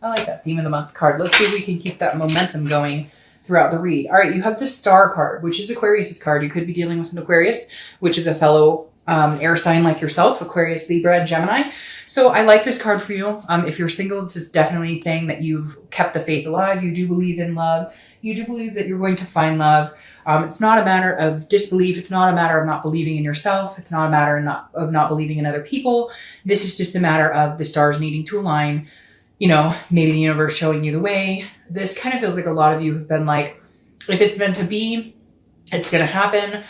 I like that theme of the month card. Let's see if we can keep that momentum going throughout the read. All right, you have the Star card, which is Aquarius's card. You could be dealing with an Aquarius, which is a fellow air sign like yourself, Aquarius, Libra, and Gemini. So I like this card for you. If you're single, this is definitely saying that you've kept the faith alive. You do believe in love. You do believe that you're going to find love. It's not a matter of disbelief. It's not a matter of not believing in yourself. It's not a matter of not believing in other people. This is just a matter of the stars needing to align. You know, maybe the universe showing you the way. This kind of feels like a lot of you have been like, if it's meant to be, it's going to happen.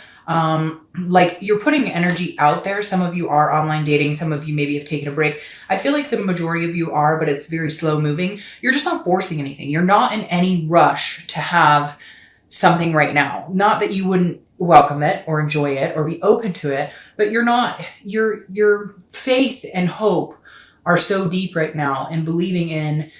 Like you're putting energy out there. Some of you are online dating. Some of you maybe have taken a break. I feel like the majority of you are, but it's very slow moving. You're just not forcing anything. You're not in any rush to have something right now. Not that you wouldn't welcome it or enjoy it or be open to it, but you're not, your faith and hope are so deep right now in believing in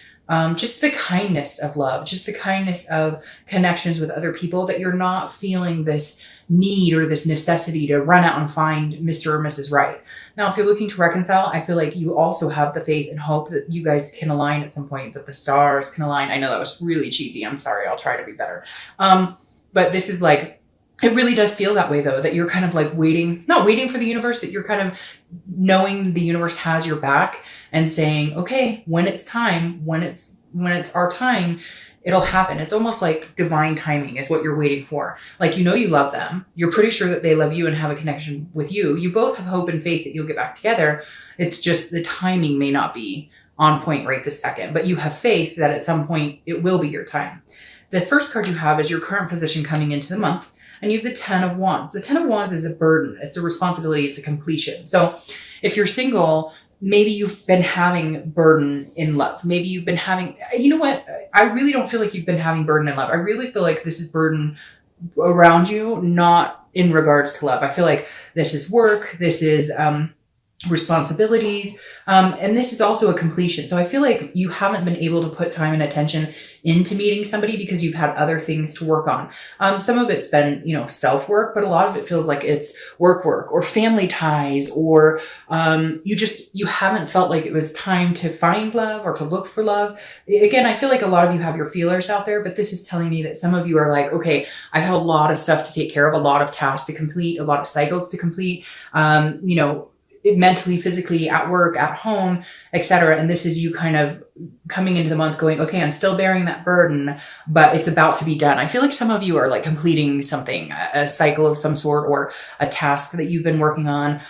just the kindness of love, just the kindness of connections with other people, that you're not feeling this need or this necessity to run out and find Mr. or Mrs. Right. Now, if you're looking to reconcile, I feel like you also have the faith and hope that you guys can align at some point, that the stars can align. I know that was really cheesy. I'm sorry. I'll try to be better. But this is like, it really does feel that way though, that you're kind of like waiting, not waiting for the universe, but you're kind of knowing the universe has your back and saying, okay, when it's time, when it's our time, it'll happen. It's almost like divine timing is what you're waiting for. Like, you know, you love them. You're pretty sure that they love you and have a connection with you. You both have hope and faith that you'll get back together. It's just the timing may not be on point right this second, but you have faith that at some point it will be your time. The first card you have is your current position coming into the month. And you have the 10 of Wands. The 10 of Wands is a burden. It's a responsibility. It's a completion. So if you're single, maybe you've been having burden in love. Maybe you've been having, you know what? I really don't feel like you've been having burden in love. I really feel like this is burden around you, not in regards to love. I feel like this is work. This is responsibilities. And this is also a completion. So I feel like you haven't been able to put time and attention into meeting somebody because you've had other things to work on. Some of it's been, you know, self-work, but a lot of it feels like it's work or family ties, or you haven't felt like it was time to find love or to look for love. Again, I feel like a lot of you have your feelers out there, but this is telling me that some of you are like, okay, I have a lot of stuff to take care of, a lot of tasks to complete, a lot of cycles to complete, you know, mentally, physically, at work, at home, etc. And this is you kind of coming into the month going, okay, I'm still bearing that burden, but it's about to be done. I feel like some of you are like completing something, a cycle of some sort, or a task that you've been working on.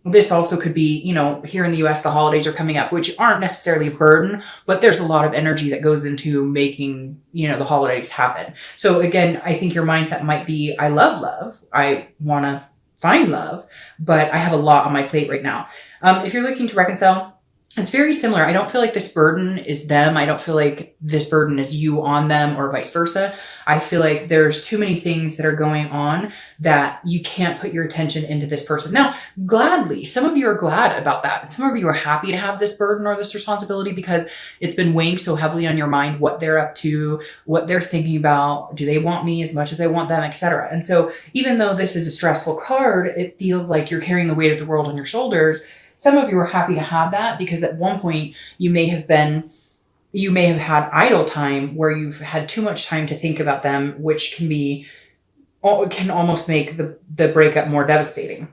This also could be, you know, here in the US, the holidays are coming up, which aren't necessarily a burden, but there's a lot of energy that goes into making, you know, the holidays happen. So again, I think your mindset might be, I love love. I want to find love, but I have a lot on my plate right now. If you're looking to reconcile, it's very similar. I don't feel like this burden is them. I don't feel like this burden is you on them, or vice versa. I feel like there's too many things that are going on that you can't put your attention into this person. Now, gladly, some of you are glad about that. Some of you are happy to have this burden or this responsibility because it's been weighing so heavily on your mind, what they're up to, what they're thinking about. Do they want me as much as I want them, etc. And so even though this is a stressful card, it feels like you're carrying the weight of the world on your shoulders. Some of you are happy to have that because at one point you may have had idle time where you've had too much time to think about them, which can almost make the breakup more devastating.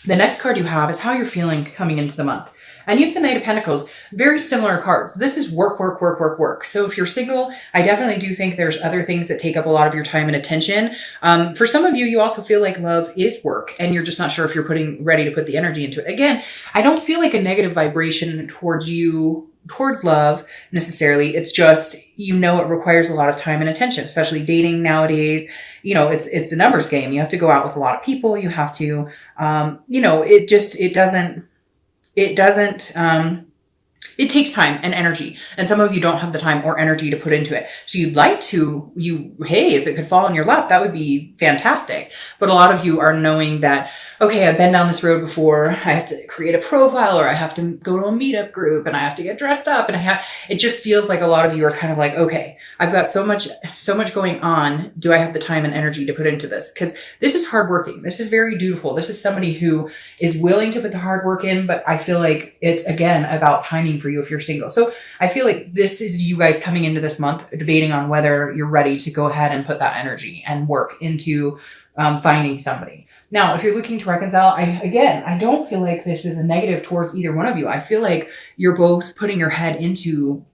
The next card you have is how you're feeling coming into the month. And you have the Knight of Pentacles, very similar cards. This is work, work, work, work, work. So if you're single, I definitely do think there's other things that take up a lot of your time and attention. For some of you, you also feel like love is work and you're just not sure if you're ready to put the energy into it. Again, I don't feel like a negative vibration towards love necessarily. It's just, you know, it requires a lot of time and attention, especially dating nowadays. You know, it's a numbers game. You have to go out with a lot of people. You have to, you know, it takes time and energy, and some of you don't have the time or energy to put into it. So you'd like to, hey, if it could fall in your lap, that would be fantastic. But a lot of you are knowing that, okay, I've been down this road before. I have to create a profile, or I have to go to a meetup group, and I have to get dressed up, and it just feels like a lot of you are kind of like, okay, I've got so much going on. Do I have the time and energy to put into this? Because this is hardworking. This is very dutiful. This is somebody who is willing to put the hard work in, but I feel like it's, again, about timing for you if you're single. So I feel like this is you guys coming into this month debating on whether you're ready to go ahead and put that energy and work into finding somebody. Now, if you're looking to reconcile, I don't feel like this is a negative towards either one of you. I feel like you're both putting your head into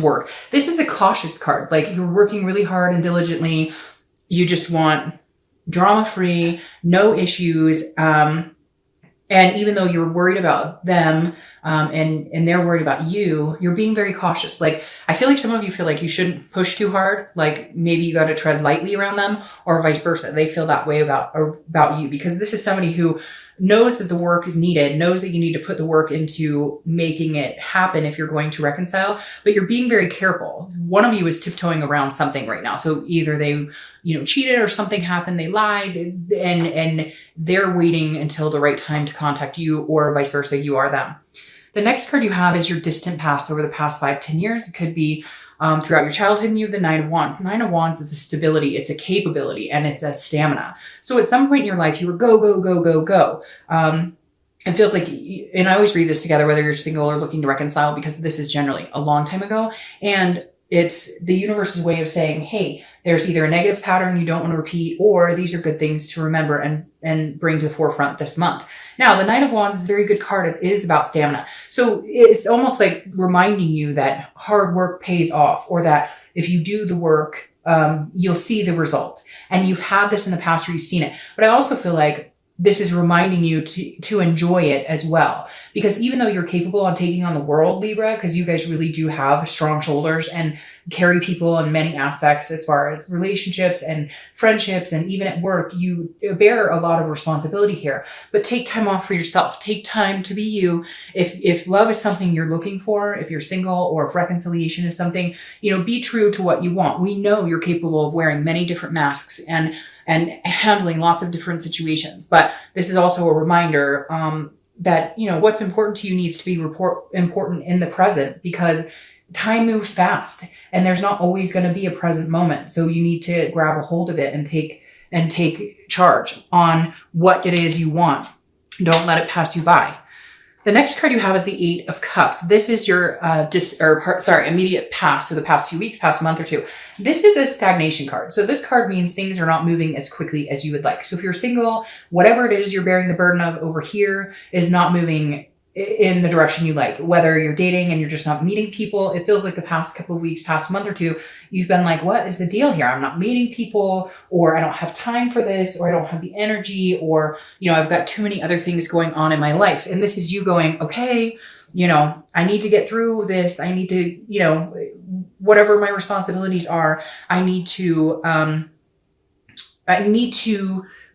work. This is a cautious card. Like, you're working really hard and diligently. You just want drama-free, no issues. And even though you're worried about them, and they're worried about you, you're being very cautious. Like, I feel like some of you feel like you shouldn't push too hard. Like, maybe you got to tread lightly around them, or vice versa. They feel that way about you, because this is somebody who knows that the work is needed, knows that you need to put the work into making it happen if you're going to reconcile, but you're being very careful. One of you is tiptoeing around something right now. So either they, cheated, or something happened, they lied, and they're waiting until the right time to contact you, or vice versa, you are them. The next card you have is your distant past over the past 5-10 years. It could be throughout your childhood, and you have the Nine of Wands. The Nine of Wands is a stability, it's a capability, and it's a stamina. So at some point in your life, you were go, go, go, go, go. It feels like, and I always read this together, whether you're single or looking to reconcile, because this is generally a long time ago. And it's the universe's way of saying, hey, there's either a negative pattern you don't want to repeat, or these are good things to remember and bring to the forefront this month. Now, the Nine of Wands is a very good card. It is about stamina. So it's almost like reminding you that hard work pays off, or that if you do the work, you'll see the result. And you've had this in the past, or you've seen it. But I also feel like this is reminding you to enjoy it as well. Because even though you're capable of taking on the world, Libra, because you guys really do have strong shoulders and carry people in many aspects as far as relationships and friendships, and even at work, you bear a lot of responsibility here. But take time off for yourself. Take time to be you. If love is something you're looking for, if you're single, or if reconciliation is something, be true to what you want. We know you're capable of wearing many different masks and handling lots of different situations. But this is also a reminder that, what's important to you needs to be important in the present, because time moves fast and there's not always going to be a present moment. So you need to grab a hold of it and take charge on what it is you want. Don't let it pass you by. The next card you have is the Eight of Cups. This is your immediate past, so the past few weeks, past month or two. This is a stagnation card. So this card means things are not moving as quickly as you would like. So if you're single, whatever it is you're bearing the burden of over here is not moving in the direction you like. Whether you're dating and you're just not meeting people, it feels like the past couple of weeks, past month or two, you've been like, what is the deal here? I'm not meeting people, or I don't have time for this, or I don't have the energy, or, I've got too many other things going on in my life. And this is you going, okay, I need to get through this. I need to, whatever my responsibilities are, I need to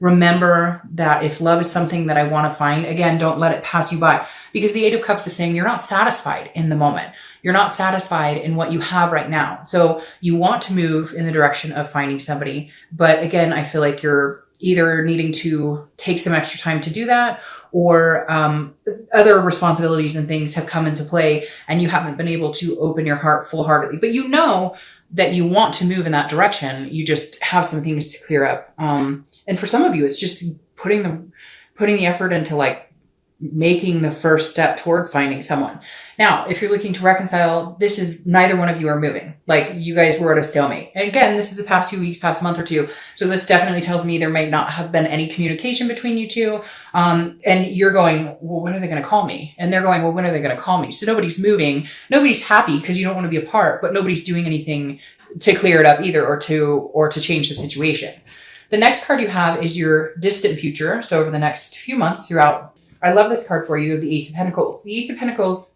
remember that if love is something that I want to find, again, don't let it pass you by. Because the Eight of Cups is saying you're not satisfied in the moment. You're not satisfied in what you have right now. So you want to move in the direction of finding somebody. But again, I feel like you're either needing to take some extra time to do that, or other responsibilities and things have come into play and you haven't been able to open your heart full-heartedly. But you know that you want to move in that direction. You just have some things to clear up. And for some of you, it's just putting the effort into like making the first step towards finding someone. Now, if you're looking to reconcile, this is neither one of you are moving. Like, you guys were at a stalemate. And again, this is the past few weeks, past month or two. So this definitely tells me there might not have been any communication between you two. And you're going, well, when are they going to call me? And they're going, well, when are they going to call me? So nobody's moving. Nobody's happy because you don't want to be apart, but nobody's doing anything to clear it up either, or to change the situation. The next card you have is your distant future. So over the next few months throughout, I love this card for you, the Ace of Pentacles. The Ace of Pentacles,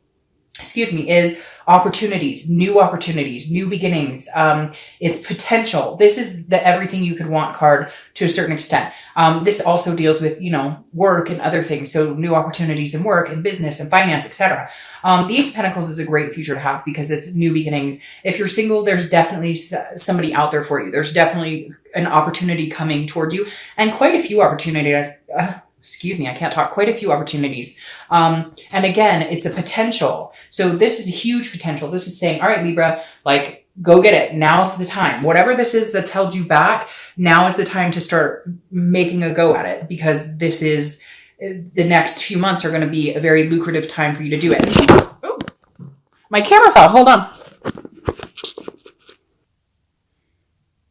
is opportunities, new beginnings. It's potential. This is the everything you could want card to a certain extent. This also deals with, work and other things. So new opportunities in work and business and finance, etc. The Ace of Pentacles is a great future to have because it's new beginnings. If you're single, there's definitely somebody out there for you. There's definitely an opportunity coming towards you, and quite a few opportunities. excuse me, I can't talk, quite a few opportunities. And again, it's a potential. So this is a huge potential. This is saying, all right, Libra, like, go get it. Now's the time. Whatever this is that's held you back, now is the time to start making a go at it, because this is, the next few months are going to be a very lucrative time for you to do it. Oh, my camera fell. Hold on.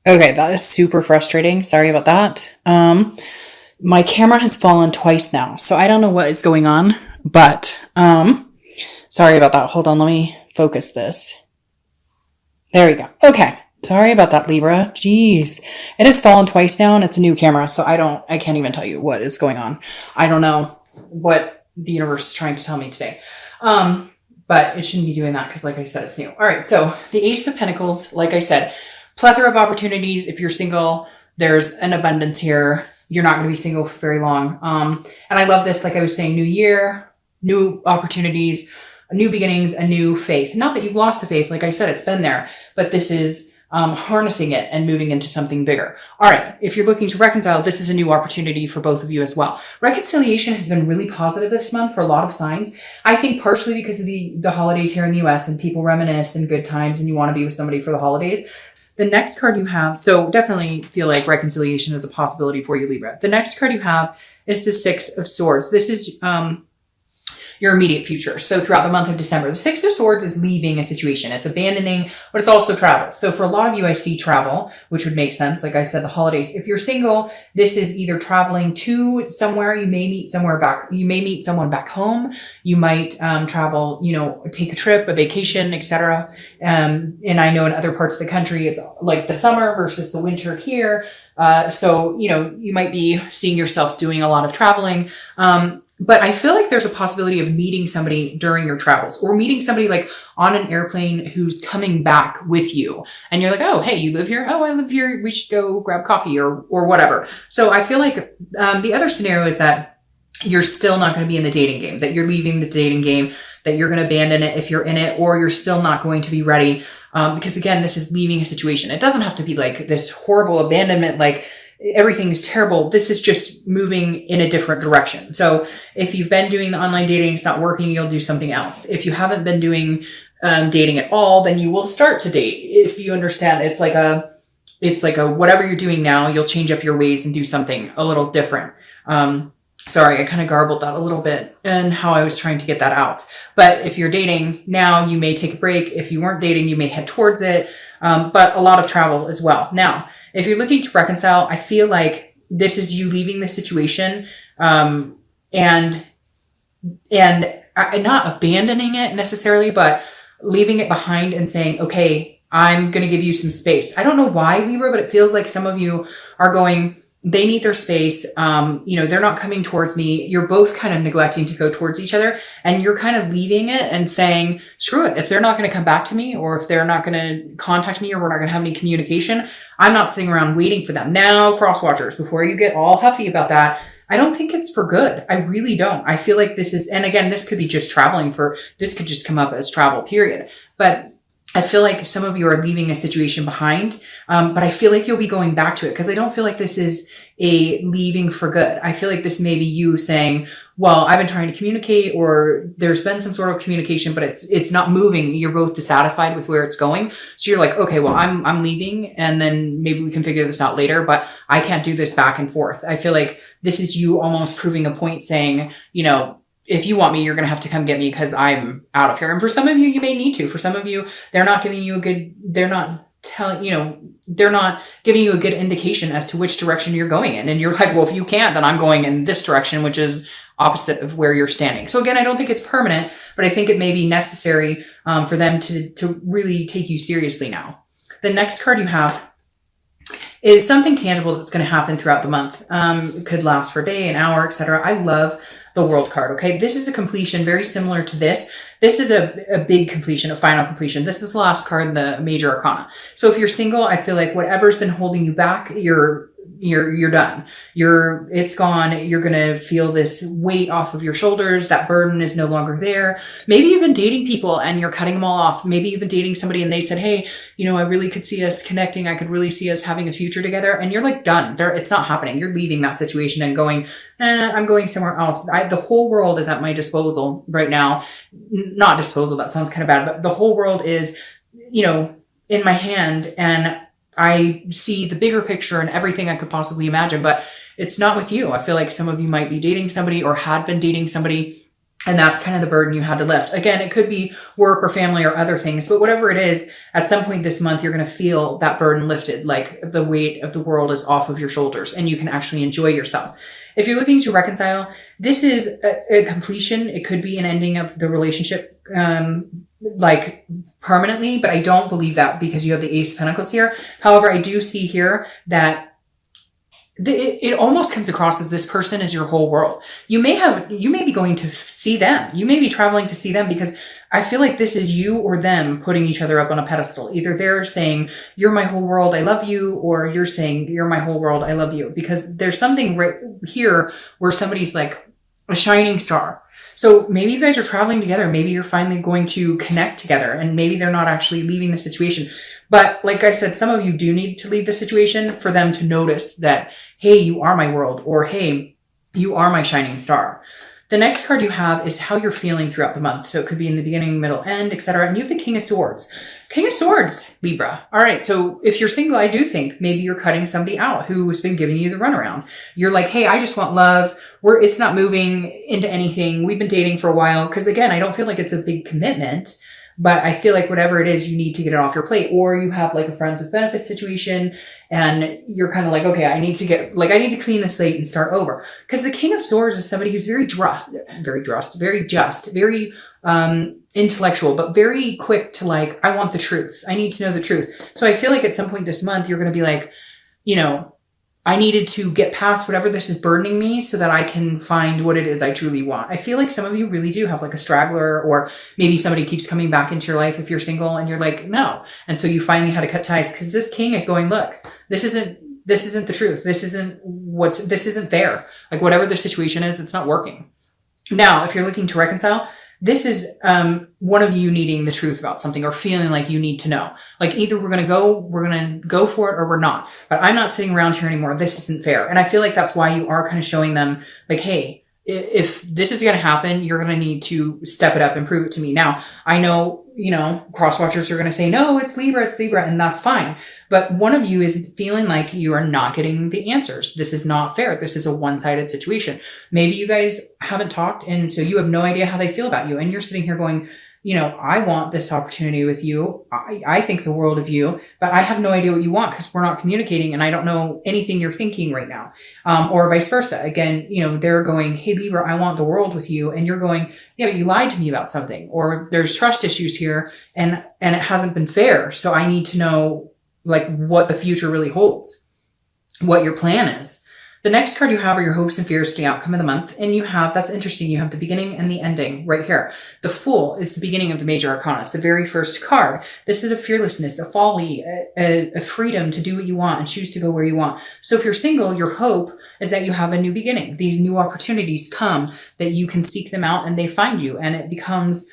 Okay, that is super frustrating. Sorry about that. My camera has fallen twice now, so I don't know what is going on, but sorry about that. Hold on, let me focus this. There we go. Okay. Sorry about that, Libra. Jeez. It has fallen twice now, and it's a new camera, so I can't even tell you what is going on. I don't know what the universe is trying to tell me today. But it shouldn't be doing that because, like I said, it's new. All right. So the Ace of Pentacles, like I said, plethora of opportunities. If you're single, there's an abundance here. You're not going to be single for very long. And I love this. Like I was saying, new year, new opportunities, new beginnings, a new faith. Not that you've lost the faith. Like I said, it's been there, but this is harnessing it and moving into something bigger. All right. If you're looking to reconcile, this is a new opportunity for both of you as well. Reconciliation has been really positive this month for a lot of signs. I think partially because of the holidays here in the US, and people reminisce in good times and you want to be with somebody for the holidays. The next card you have, so definitely feel like reconciliation is a possibility for you, Libra. The next card you have is the Six of Swords. This is your immediate future. So throughout the month of December, the Six of Swords is leaving a situation. It's abandoning, but it's also travel. So for a lot of you, I see travel, which would make sense. Like I said, the holidays. If you're single, this is either traveling to somewhere. You may meet somewhere back. You may meet someone back home. You might travel, take a trip, a vacation, etc. And I know in other parts of the country, it's like the summer versus the winter here. So, you might be seeing yourself doing a lot of traveling. But I feel like there's a possibility of meeting somebody during your travels, or meeting somebody like on an airplane who's coming back with you. And you're like, oh, hey, you live here? Oh, I live here. We should go grab coffee or whatever. So I feel like the other scenario is that you're still not going to be in the dating game, that you're leaving the dating game, that you're going to abandon it if you're in it, or you're still not going to be ready. Because again, this is leaving a situation. It doesn't have to be like this horrible abandonment, like everything's terrible. This is just moving in a different direction. So if you've been doing the online dating, it's not working, you'll do something else. If you haven't been doing dating at all, then you will start to date. If you understand, it's like a whatever you're doing now, you'll change up your ways and do something a little different. Sorry, I kind of garbled that a little bit and how I was trying to get that out. But if you're dating now, you may take a break. If you weren't dating, you may head towards it. But a lot of travel as well. Now, if you're looking to reconcile, I feel like this is you leaving the situation, and not abandoning it necessarily, but leaving it behind and saying, okay, I'm going to give you some space. I don't know why, Libra, but it feels like some of you are going, they need their space. They're not coming towards me. You're both kind of neglecting to go towards each other, and you're kind of leaving it and saying, screw it. If they're not going to come back to me, or if they're not going to contact me, or we're not going to have any communication, I'm not sitting around waiting for them. Now, cross watchers, before you get all huffy about that, I don't think it's for good. I really don't. I feel like this is, and again, this could be just traveling this could just come up as travel, period. But I feel like some of you are leaving a situation behind, but I feel like you'll be going back to it, because I don't feel like this is a leaving for good. I feel like this may be you saying, well, I've been trying to communicate, or there's been some sort of communication, but it's not moving. You're both dissatisfied with where it's going. So you're like, okay, well, I'm leaving, and then maybe we can figure this out later, but I can't do this back and forth. I feel like this is you almost proving a point, saying, if you want me, you're going to have to come get me because I'm out of here. And for some of you, you may need to. For some of you, they're not giving you a good indication as to which direction you're going in. And you're like, well, if you can't, then I'm going in this direction, which is opposite of where you're standing. So again, I don't think it's permanent, but I think it may be necessary for them to really take you seriously now. The next card you have is something tangible that's going to happen throughout the month. It could last for a day, an hour, etc. I love the World card. Okay. This is a completion very similar to this. This is a big completion, a final completion. This is the last card in the major arcana. So if you're single, I feel like whatever's been holding you back, you're you're done. It's gone. You're going to feel this weight off of your shoulders. That burden is no longer there. Maybe you've been dating people and you're cutting them all off. Maybe you've been dating somebody and they said, hey, I really could see us connecting. I could really see us having a future together. And you're like done. It's not happening. You're leaving that situation and going, I'm going somewhere else. The whole world is at my disposal right now. Not disposal. That sounds kind of bad, but the whole world is, in my hand, and I see the bigger picture and everything I could possibly imagine, but it's not with you. I feel like some of you might be dating somebody or had been dating somebody, and that's kind of the burden you had to lift. Again, it could be work or family or other things, but whatever it is, at some point this month, you're going to feel that burden lifted, like the weight of the world is off of your shoulders and you can actually enjoy yourself. If you're looking to reconcile, this is a completion. It could be an ending of the relationship, like permanently, but I don't believe that because you have the Ace of Pentacles here. However, I do see here that it almost comes across as this person is your whole world. You may be going to see them. You may be traveling to see them because I feel like this is you or them putting each other up on a pedestal. Either they're saying, you're my whole world, I love you, or you're saying, you're my whole world, I love you. Because there's something right here where somebody's like a shining star. So maybe you guys are traveling together. Maybe you're finally going to connect together and maybe they're not actually leaving the situation. But like I said, some of you do need to leave the situation for them to notice that, hey, you are my world, or hey, you are my shining star. The next card you have is how you're feeling throughout the month. So it could be in the beginning, middle, end, etc. And you have the King of Swords. King of Swords, Libra. All right. So if you're single, I do think maybe you're cutting somebody out who's been giving you the runaround. You're like, hey, I just want love. It's not moving into anything. We've been dating for a while. Because again, I don't feel like it's a big commitment, but I feel like whatever it is, you need to get it off your plate. Or you have like a friends with benefits situation and you're kind of like, okay, I need to clean the slate and start over. Because the King of Swords is somebody who's very just, very intellectual, but very quick to like, I want the truth. I need to know the truth. So I feel like at some point this month, you're going to be like, I needed to get past whatever this is burdening me so that I can find what it is I truly want. I feel like some of you really do have like a straggler, or maybe somebody keeps coming back into your life if you're single and you're like, no. And so you finally had to cut ties because this king is going, look, this isn't the truth. This isn't fair. Like whatever the situation is, it's not working. Now, if you're looking to reconcile, this is one of you needing the truth about something or feeling like you need to know. Like either we're going to go for it or we're not. But I'm not sitting around here anymore. This isn't fair. And I feel like that's why you are kind of showing them like, hey, if this is going to happen, you're going to need to step it up and prove it to me. Now, I know, cross watchers are going to say, no, it's Libra, and that's fine. But one of you is feeling like you are not getting the answers. This is not fair. This is a one-sided situation. Maybe you guys haven't talked, and so you have no idea how they feel about you. And you're sitting here going, I want this opportunity with you. I think the world of you, but I have no idea what you want because we're not communicating and I don't know anything you're thinking right now. Or vice versa. Again, they're going, hey, Libra, I want the world with you. And you're going, yeah, but you lied to me about something, or there's trust issues here and it hasn't been fair. So I need to know like what the future really holds, what your plan is. The next card you have are your hopes and fears for the outcome of the month. And that's interesting. You have the beginning and the ending right here. The Fool is the beginning of the major arcana. It's the very first card. This is a fearlessness, a folly, a freedom to do what you want and choose to go where you want. So if you're single, your hope is that you have a new beginning. These new opportunities come, that you can seek them out and they find you. And it becomes,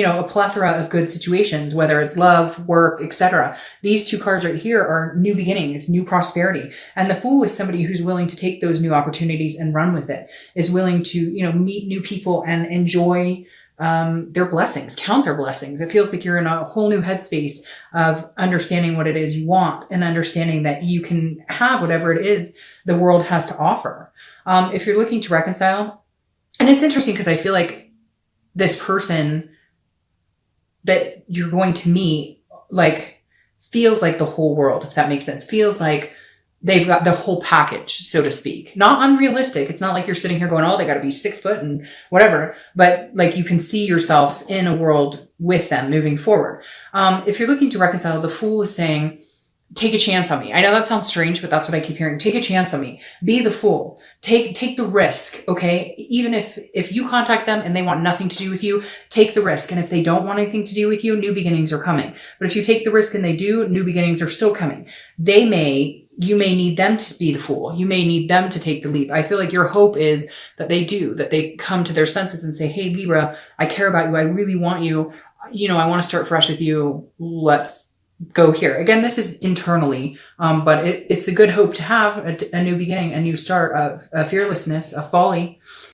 a plethora of good situations, whether it's love, work, etc. These two cards right here are new beginnings, new prosperity. And the Fool is somebody who's willing to take those new opportunities and run with it, is willing to, meet new people and enjoy their blessings, count their blessings. It feels like you're in a whole new headspace of understanding what it is you want and understanding that you can have whatever it is the world has to offer. If you're looking to reconcile, and it's interesting because I feel like this person that you're going to meet, like, feels like the whole world, if that makes sense. Feels like they've got the whole package, so to speak. Not unrealistic. It's not like you're sitting here going, oh, they got to be 6 foot and whatever. But like you can see yourself in a world with them moving forward. If you're looking to reconcile, the Fool is saying, take a chance on me. I know that sounds strange, but that's what I keep hearing. Take a chance on me. Be the fool. Take the risk, okay? Even if you contact them and they want nothing to do with you, take the risk. And if they don't want anything to do with you, new beginnings are coming. But if you take the risk and they do, new beginnings are still coming. They may you may need them to be the fool. You may need them to take the leap. I feel like your hope is that they do, that they come to their senses and say, hey, Libra, I care about you. I really want you. You know, I want to start fresh with you. Let's go here. Again, this is internally, but it's a good hope to have a new beginning, a new start, of a fearlessness, a folly.